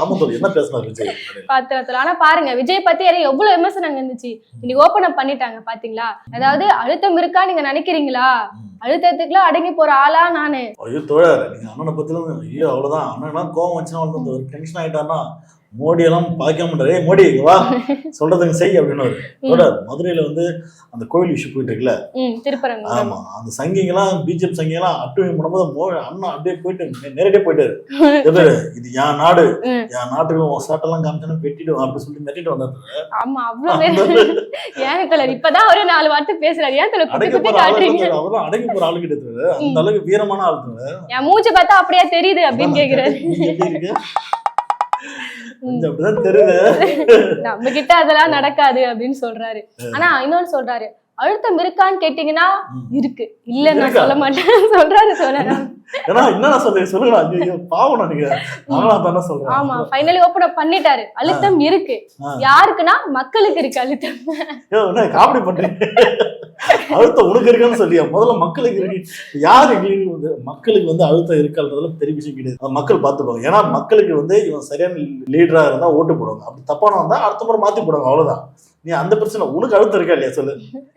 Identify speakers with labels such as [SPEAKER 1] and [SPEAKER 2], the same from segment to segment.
[SPEAKER 1] ஆமா தோழி, என்ன பேசினார் விஜய்?
[SPEAKER 2] பாத்திரத்துல. ஆனா பாருங்க, விஜய் பத்தி எவ்வளவு விமர்சனம் இருந்துச்சு. இன்னைக்கு ஓபன் அப் பண்ணிட்டாங்க பாத்தீங்களா? அதாவது அழுத்தம் இருக்கா நீங்க நினைக்கிறீங்களா? அழுத்தத்துக்குலாம் அடங்கி போற ஆளா நானு?
[SPEAKER 1] ஐயோ தோழர், நீங்க அண்ணனை பத்திலாம் ஐயோ அவ்வளவுதான். அண்ணன் கோவம் வச்சுன்னா ஒரு டென்ஷன் ஆயிட்டாருன்னா மோடி எல்லாம் பார்க்க மாட்டாரு. மோடி வா சொல்றதுக்கு செய் அப்படின்னு. தோழர், மதுரையில வந்து அந்த கோவில் விஷயம் போயிட்டு இருக்குல்ல,
[SPEAKER 2] திருப்பரங்குன்றம்.
[SPEAKER 1] ஆமா, அந்த சங்கிங்கெல்லாம் பிஜேபி சங்கிங்கெல்லாம் அட்டுவணி பண்ணும்போது அண்ணா அப்படியே போயிட்டு நேரடியா போயிட்டாரு. இது என் நாடு, என் நாட்டுக்கு சாட்டெல்லாம் காமிச்சா வெட்டிடும் அப்படின்னு சொல்லி நெட்டிட்டு வந்தாரு.
[SPEAKER 2] ஆமா, அவ்வளவு ஏன் தலைவர் இப்பதான் ஒரு 4 வார்த்தை பேசுறாரு. ஏன் தலைவர்
[SPEAKER 1] அடங்கி போற ஆளு கிட்ட அந்த அளவுக்கு வீரமான ஆளு.
[SPEAKER 2] என் மூச்சு பார்த்தா அப்படியே தெரியுது அப்படின்னு கேக்குறாரு.
[SPEAKER 1] அப்படிதான் தெரியுது,
[SPEAKER 2] நம்ம கிட்ட அதெல்லாம் நடக்காது அப்படின்னு சொல்றாரு. ஆனா இன்னொன்னு சொல்றாரு, அழுத்தம் இருக்கான்னு கேட்டீங்கன்னா இருக்கு, இல்ல நான் சொல்ல மாட்டேன் சொல்றாரு. ஆமா, ஃபைனலி ஓபன் அப் பண்ணிட்டாரு. அழுத்தம் இருக்கு. யாருக்குன்னா மக்களுக்கு இருக்கு அழுத்தம்.
[SPEAKER 1] காமெடி பண்றீங்க. அழுத்தம் உனக்கு இருக்கான்னு சொல்லியா? முதல்ல மக்களுக்கு இருக்கு. யாரு எங்களுக்கு மக்களுக்கு வந்து அழுத்தம் இருக்கான்றதுல பெரிய விஷயம் கிடையாது. மக்கள் பார்த்துப்பாங்க. ஏன்னா மக்களுக்கு வந்து இவன் சரியான லீடரா இருந்தா ஓட்டு போடுவாங்க. அப்படி தப்பான வந்தா அடுத்த முறை மாத்தி போடுவாங்க. அவ்வளவுதான். நீ அந்த பிரச்சனை உனக்கு அழுத்தம் இருக்கா இல்லையா சொல்லு?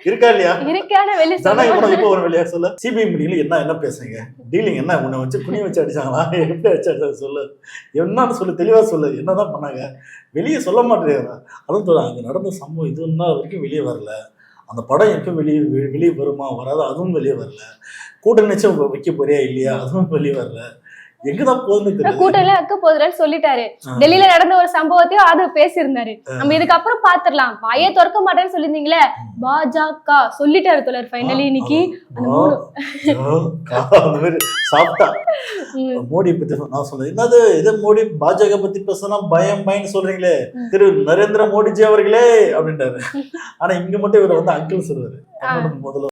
[SPEAKER 1] இருக்கா இல்லையா? இப்ப ஒரு வெளியா சொல்லு. சிபிஐ மீட்டிங்ல என்ன பேசுறீங்க? டீலிங் என்ன? உன்னை வச்சு குனி வச்சு அடிச்சாங்களா? எப்படி வச்சு அடிச்சாங்க சொல்லு, என்னன்னு சொல்லு, தெளிவா சொல்லு. என்னதான் பண்ணாங்க? வெளியே சொல்ல மாட்டேங்க. அதுவும் அங்க நடந்த சம்பவம் இது வரைக்கும் வெளியே வரல. அந்த படம் எப்ப வெளியே வருமா வராது, அதுவும் வெளியே வரல. கூட்டணி நிச்சயம் வைக்க போறியா இல்லையா, அதுவும் வெளியே வரல. எங்கதான் போகுதுன்னு
[SPEAKER 2] கூட்டணில வைக்க போதுன்னு சொல்லிட்டாரு. டெல்லியில நடந்த ஒரு சம்பவத்தையும் அது பேசியிருந்தாரு. நம்ம இதுக்கப்புறம் பாத்துடலாம். வாயே திறக்க மாட்டேன்னு சொல்லியிருந்தீங்களே, பாஜக சொல்லிட்டாரு தோழர் ஃபைனலி இன்னைக்கு.
[SPEAKER 1] சாப்பிட்டா மோடி பத்தி நான் சொன்னேன். என்னது இது மோடி பாஜக பத்தி பேசினா பயம் சொல்றீங்களே, திரு நரேந்திர மோடிஜி அவர்களே அப்படின்றாரு. ஆனா இங்க மட்டும் இவர் வந்து அங்கிள் சொல்லுவாரு முதல்ல.